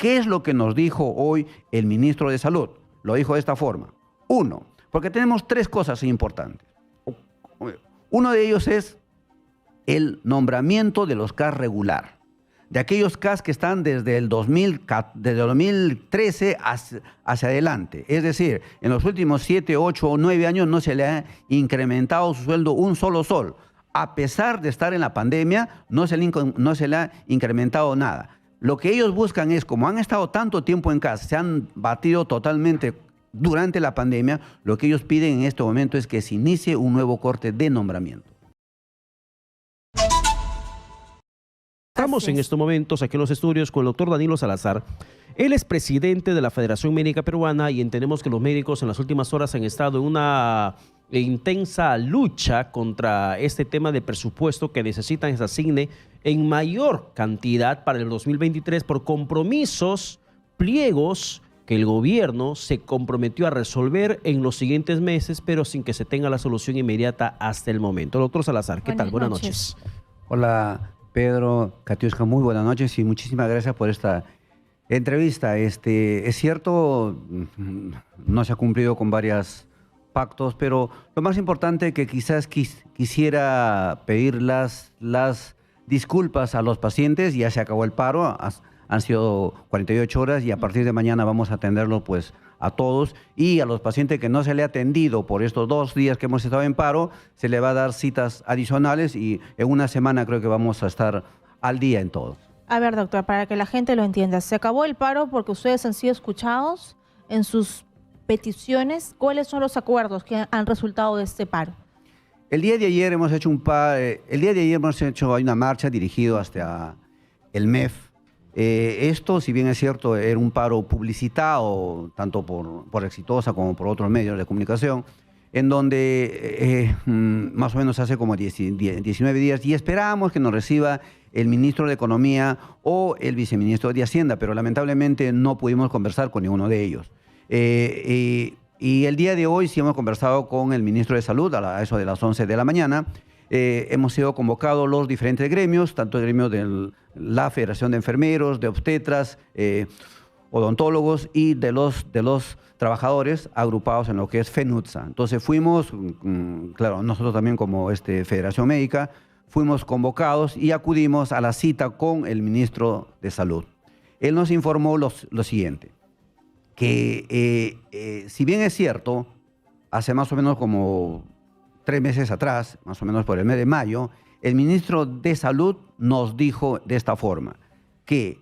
¿qué es lo que nos dijo hoy el ministro de Salud? Lo dijo de esta forma. Uno, porque tenemos tres cosas importantes. Uno de ellos es el nombramiento de los CAS regular, de aquellos CAS que están desde el 2013 hacia adelante. Es decir, en los últimos 7, 8 o 9 años no se le ha incrementado su sueldo un solo sol. A pesar de estar en la pandemia, no se le ha incrementado nada. Lo que ellos buscan es, como han estado tanto tiempo en casa, se han batido totalmente durante la pandemia, lo que ellos piden en este momento es que se inicie un nuevo corte de nombramiento. Estamos en estos momentos aquí en los estudios con el doctor Danilo Salazar. Él es presidente de la Federación Médica Peruana y entendemos que los médicos en las últimas horas han estado en una intensa lucha contra este tema de presupuesto que necesitan que se asigne en mayor cantidad para el 2023 por compromisos, pliegos que el gobierno se comprometió a resolver en los siguientes meses, pero sin que se tenga la solución inmediata hasta el momento. Doctor Salazar, ¿qué tal? Buenas noches. Hola, Pedro, Katiuska, muy buenas noches y muchísimas gracias por esta entrevista. Es cierto, no se ha cumplido con varios pactos, pero lo más importante que quizás quisiera pedir las disculpas a los pacientes. Ya se acabó el paro, han sido 48 horas y a partir de mañana vamos a atenderlo pues a todos, y a los pacientes que no se le ha atendido por estos 2 días que hemos estado en paro, se le va a dar citas adicionales y en una semana creo que vamos a estar al día en todo. A ver, doctor, para que la gente lo entienda, ¿se acabó el paro porque ustedes han sido escuchados en sus peticiones? ¿Cuáles son los acuerdos que han resultado de este paro? El día de ayer hemos hecho una marcha dirigida hasta el MEF. Esto, si bien es cierto, era un paro publicitado tanto por Exitosa como por otros medios de comunicación, en donde más o menos hace como 19 días, y esperábamos que nos reciba el ministro de Economía o el viceministro de Hacienda, pero lamentablemente no pudimos conversar con ninguno de ellos. Y el día de hoy sí hemos conversado con el ministro de Salud a eso de las 11 de la mañana. Hemos sido convocados los diferentes gremios, tanto el gremio de la Federación de Enfermeros, de obstetras, odontólogos y de los trabajadores agrupados en lo que es FENUTSA. Entonces fuimos, claro, nosotros también como Federación Médica, fuimos convocados y acudimos a la cita con el ministro de Salud. Él nos informó lo siguiente, que si bien es cierto, hace más o menos como 3 meses atrás, más o menos por el mes de mayo, el ministro de Salud nos dijo de esta forma, que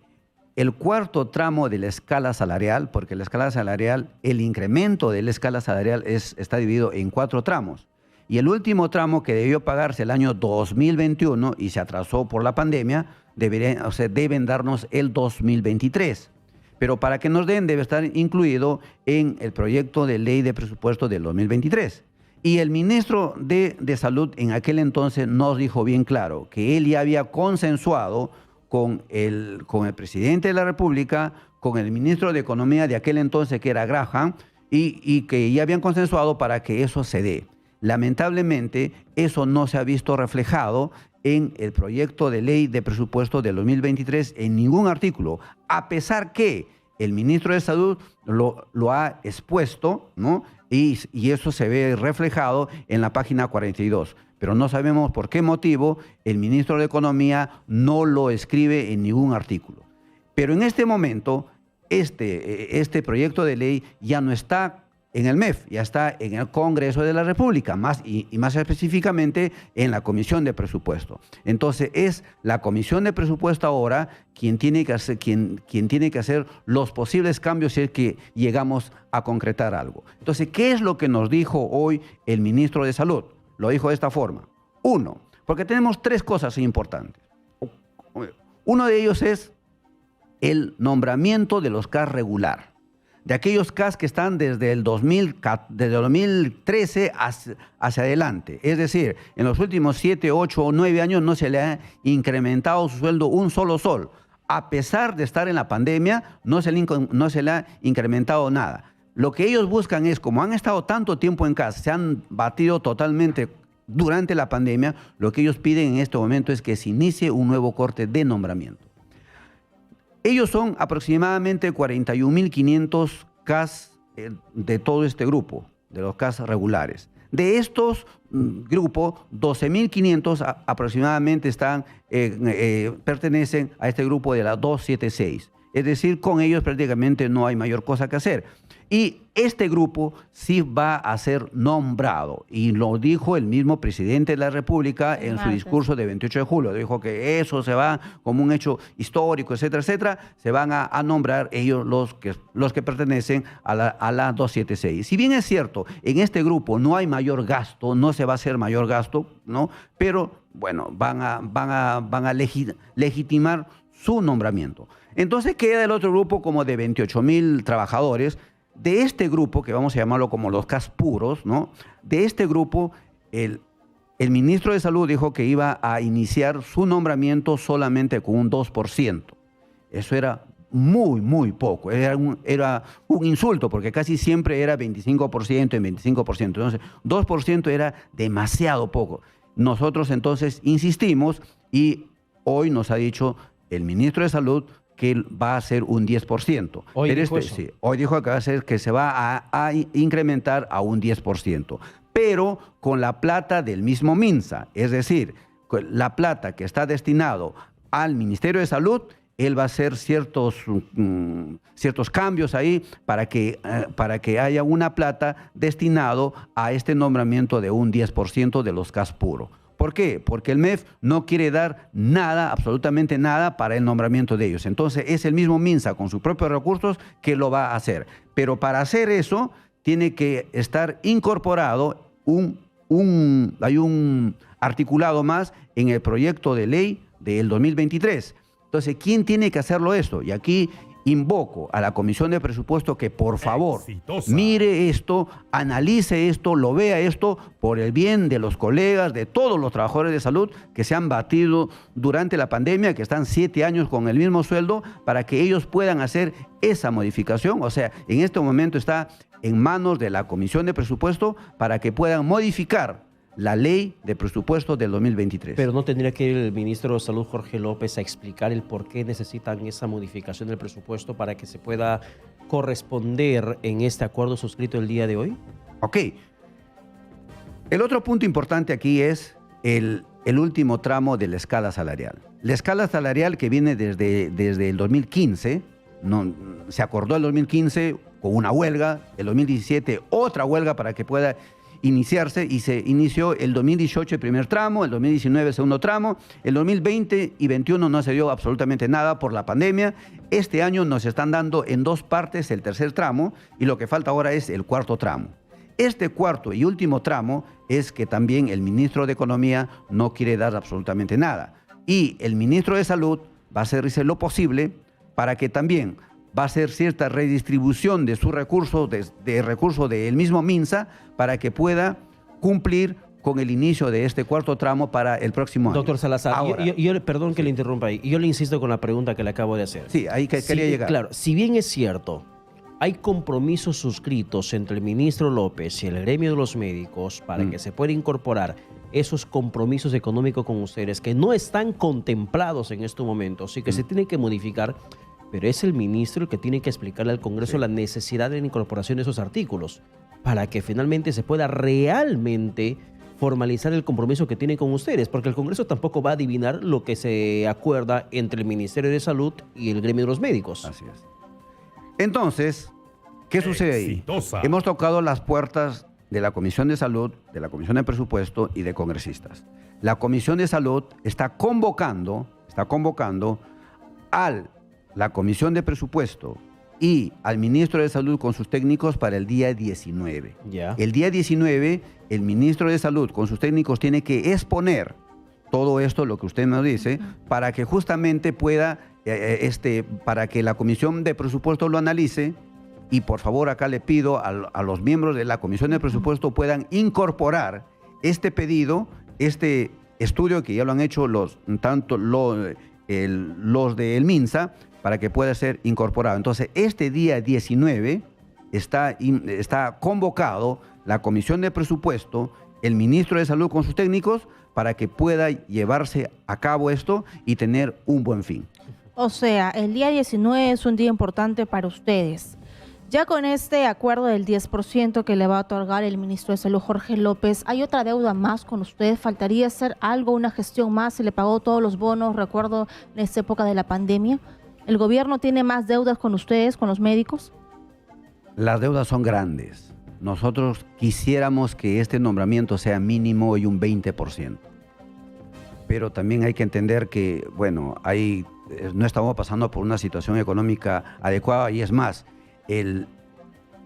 el cuarto tramo de la escala salarial, porque la escala salarial, el incremento de la escala salarial está dividido en 4 tramos, y el último tramo que debió pagarse el año 2021 y se atrasó por la pandemia, deben darnos el 2023. Pero para que nos den debe estar incluido en el proyecto de ley de presupuesto del 2023. Y el ministro de Salud en aquel entonces nos dijo bien claro que él ya había consensuado con el presidente de la República, con el ministro de Economía de aquel entonces, que era Graham, y que ya habían consensuado para que eso se dé. Lamentablemente, eso no se ha visto reflejado en el proyecto de ley de presupuesto del 2023 en ningún artículo, a pesar que el ministro de Salud lo ha expuesto, ¿no? Y eso se ve reflejado en la página 42. Pero no sabemos por qué motivo el ministro de Economía no lo escribe en ningún artículo. Pero en este momento, este proyecto de ley ya no está en el MEF, ya está en el Congreso de la República, más específicamente en la Comisión de Presupuesto. Entonces es la Comisión de Presupuesto ahora quien tiene que hacer los posibles cambios si es que llegamos a concretar algo. Entonces, ¿qué es lo que nos dijo hoy el ministro de Salud? Lo dijo de esta forma. Uno, porque tenemos 3 cosas importantes. Uno de ellos es el nombramiento de los CAS regular, de aquellos CAS que están desde el 2013 hacia adelante. Es decir, en los últimos 7, 8 o 9 años no se le ha incrementado su sueldo un solo sol. A pesar de estar en la pandemia, no se le ha incrementado nada. Lo que ellos buscan es, como han estado tanto tiempo en casa, se han batido totalmente durante la pandemia, lo que ellos piden en este momento es que se inicie un nuevo corte de nombramiento. Ellos son aproximadamente 41.500 CAS de todo este grupo, de los CAS regulares. De estos grupos, 12.500 aproximadamente pertenecen a este grupo de la 276. Es decir, con ellos prácticamente no hay mayor cosa que hacer. Y este grupo sí va a ser nombrado. Y lo dijo el mismo presidente de la República en su discurso de 28 de julio. Dijo que eso se va como un hecho histórico, etcétera, etcétera. Se van a nombrar ellos los que pertenecen a la 276. Si bien es cierto, en este grupo no hay mayor gasto, no se va a hacer mayor gasto, ¿no? Pero, bueno, van a legitimar su nombramiento. Entonces queda el otro grupo como de 28.000 trabajadores. De este grupo, que vamos a llamarlo como los CAS puros, ¿no? De este grupo, el ministro de Salud dijo que iba a iniciar su nombramiento solamente con un 2%. Eso era muy, muy poco. Era un insulto, porque casi siempre era 25% y 25%. Entonces, 2% era demasiado poco. Nosotros entonces insistimos y hoy nos ha dicho el ministro de Salud que va a ser un 10%. Hoy dijo eso. Sí, hoy dijo que se va a incrementar a un 10%, pero con la plata del mismo MINSA, es decir, la plata que está destinado al Ministerio de Salud, él va a hacer ciertos cambios ahí para que haya una plata destinado a este nombramiento de un 10% de los CAS puros. ¿Por qué? Porque el MEF no quiere dar nada, absolutamente nada, para el nombramiento de ellos. Entonces es el mismo MINSA con sus propios recursos que lo va a hacer. Pero para hacer eso tiene que estar incorporado hay un articulado más en el proyecto de ley del 2023. Entonces, ¿quién tiene que hacerlo esto? Y aquí invoco a la Comisión de Presupuesto que por favor mire esto, analice esto, lo vea esto por el bien de los colegas, de todos los trabajadores de salud que se han batido durante la pandemia, que están 7 años con el mismo sueldo, para que ellos puedan hacer esa modificación. O sea, en este momento está en manos de la Comisión de Presupuesto para que puedan modificar la ley de presupuesto del 2023. Pero no tendría que ir el ministro de Salud, Jorge López, a explicar el por qué necesitan esa modificación del presupuesto para que se pueda corresponder en este acuerdo suscrito el día de hoy. Ok. El otro punto importante aquí es el último tramo de la escala salarial. La escala salarial que viene desde el 2015, se acordó el 2015 con una huelga, el 2017 otra huelga para que pueda iniciarse, y se inició el 2018 el primer tramo, el 2019 el segundo tramo, el 2020 y 2021 no se dio absolutamente nada por la pandemia. Este año nos están dando en 2 partes el tercer tramo y lo que falta ahora es el cuarto tramo. Este cuarto y último tramo es que también el ministro de Economía no quiere dar absolutamente nada. Y el ministro de Salud va a hacer lo posible para que también va a hacer cierta redistribución de sus recursos, de recursos del mismo MINSA, para que pueda cumplir con el inicio de este cuarto tramo para el próximo año. Doctor Salazar, perdón que le interrumpa ahí, y yo le insisto con la pregunta que le acabo de hacer. Sí, ahí quería llegar. Claro, si bien es cierto, hay compromisos suscritos entre el ministro López y el gremio de los médicos para que se pueda incorporar esos compromisos económicos con ustedes que no están contemplados en estos momentos y que se tienen que modificar, pero es el ministro el que tiene que explicarle al Congreso la necesidad de la incorporación de esos artículos para que finalmente se pueda realmente formalizar el compromiso que tiene con ustedes, porque el Congreso tampoco va a adivinar lo que se acuerda entre el Ministerio de Salud y el gremio de los médicos. Así es. Entonces, ¿qué sucede ahí? Hemos tocado las puertas de la Comisión de Salud, de la Comisión de Presupuesto y de congresistas. La Comisión de Salud está convocando a la Comisión de Presupuesto y al ministro de Salud con sus técnicos para el día 19. Ya. El día 19, el ministro de Salud con sus técnicos tiene que exponer todo esto, lo que usted nos dice, para que justamente pueda, para que la Comisión de Presupuesto lo analice. Y por favor, acá le pido a los miembros de la Comisión de Presupuesto puedan incorporar este pedido, este estudio que ya lo han hecho los del MINSA, para que pueda ser incorporado. Entonces, este día 19 está convocado la Comisión de Presupuesto, el ministro de Salud con sus técnicos, para que pueda llevarse a cabo esto y tener un buen fin. O sea, el día 19 es un día importante para ustedes. Ya con este acuerdo del 10% que le va a otorgar el ministro de Salud, Jorge López, ¿hay otra deuda más con ustedes? ¿Faltaría hacer algo, una gestión más? ¿Se le pagó todos los bonos, recuerdo, en esta época de la pandemia? ¿El gobierno tiene más deudas con ustedes, con los médicos? Las deudas son grandes. Nosotros quisiéramos que este nombramiento sea mínimo y un 20%. Pero también hay que entender que, bueno, no estamos pasando por una situación económica adecuada y es más, el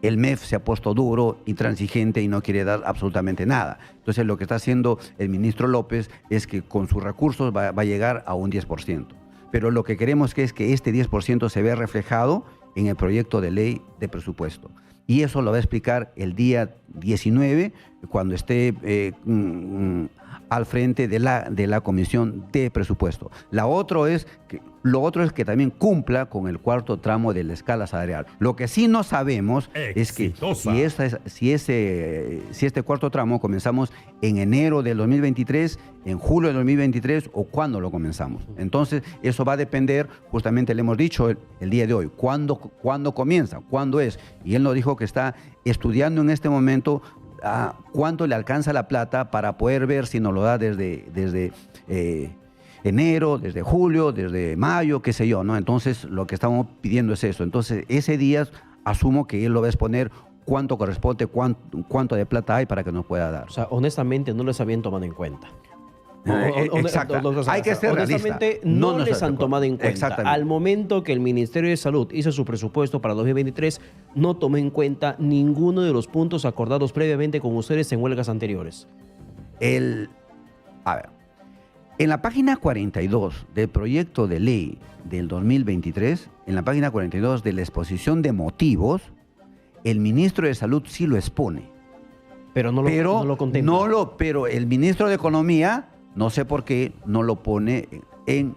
MEF se ha puesto duro, intransigente y no quiere dar absolutamente nada. Entonces lo que está haciendo el ministro López es que con sus recursos va a llegar a un 10%. Pero lo que queremos es que este 10% se vea reflejado en el proyecto de ley de presupuesto. Y eso lo va a explicar el día 19, cuando esté al frente de la Comisión de Presupuesto. Lo otro es que también cumpla con el cuarto tramo de la escala salarial. Lo que sí no sabemos es que si este cuarto tramo comenzamos en enero del 2023, en julio del 2023 o cuándo lo comenzamos. Entonces, eso va a depender, justamente le hemos dicho el día de hoy, cuándo comienza, cuándo es. Y él nos dijo que está estudiando en este momento cuánto le alcanza la plata para poder ver si nos lo da desde enero, desde julio, desde mayo, qué sé yo, ¿no? Entonces, lo que estamos pidiendo es eso. Entonces, ese día asumo que él lo va a exponer cuánto corresponde, cuánto de plata hay para que nos pueda dar. O sea, honestamente no les habían tomado en cuenta. Exacto. Hay que ser realista. Honestamente, no les han tomado en cuenta. Al momento que el Ministerio de Salud hizo su presupuesto para 2023, no tomó en cuenta ninguno de los puntos acordados previamente con ustedes en huelgas anteriores. A ver, en la página 42 del proyecto de ley del 2023, en la página 42 de la exposición de motivos, el ministro de Salud sí lo expone. Pero no lo contempla. Pero el ministro de Economía, no sé por qué, no lo pone en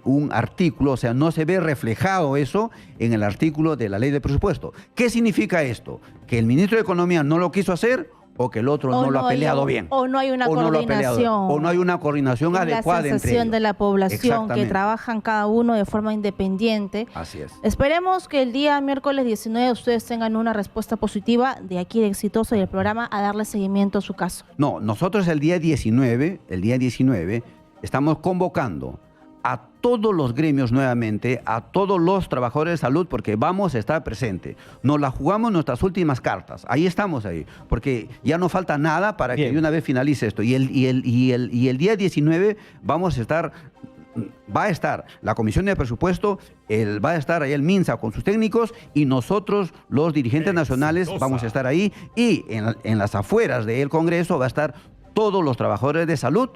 un artículo, o sea, no se ve reflejado eso en el artículo de la ley de presupuesto. ¿Qué significa esto? ¿Que el ministro de Economía no lo quiso hacer o que el otro no lo ha peleado bien? O no hay una coordinación. O no hay una coordinación adecuada entre ellos. La sensación de la población que trabajan cada uno de forma independiente. Así es. Esperemos que el día miércoles 19 ustedes tengan una respuesta positiva de aquí de Exitoso y el programa a darle seguimiento a su caso. No, nosotros el día 19 estamos convocando a todos los gremios nuevamente, a todos los trabajadores de salud, porque vamos a estar presentes. Nos la jugamos nuestras últimas cartas. Ahí estamos, porque ya no falta nada para que de una vez finalice esto. Y el día 19 va a estar la Comisión de Presupuesto, va a estar ahí el MINSA con sus técnicos y nosotros, los dirigentes nacionales, vamos a estar ahí. Y en las afueras del Congreso va a estar todos los trabajadores de salud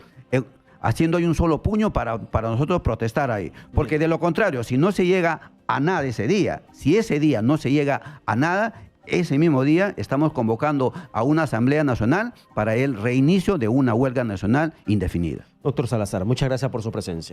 haciendo ahí un solo puño para nosotros protestar ahí. Porque de lo contrario, si no se llega a nada ese día, si ese día no se llega a nada, ese mismo día estamos convocando a una Asamblea Nacional para el reinicio de una huelga nacional indefinida. Doctor Salazar, muchas gracias por su presencia.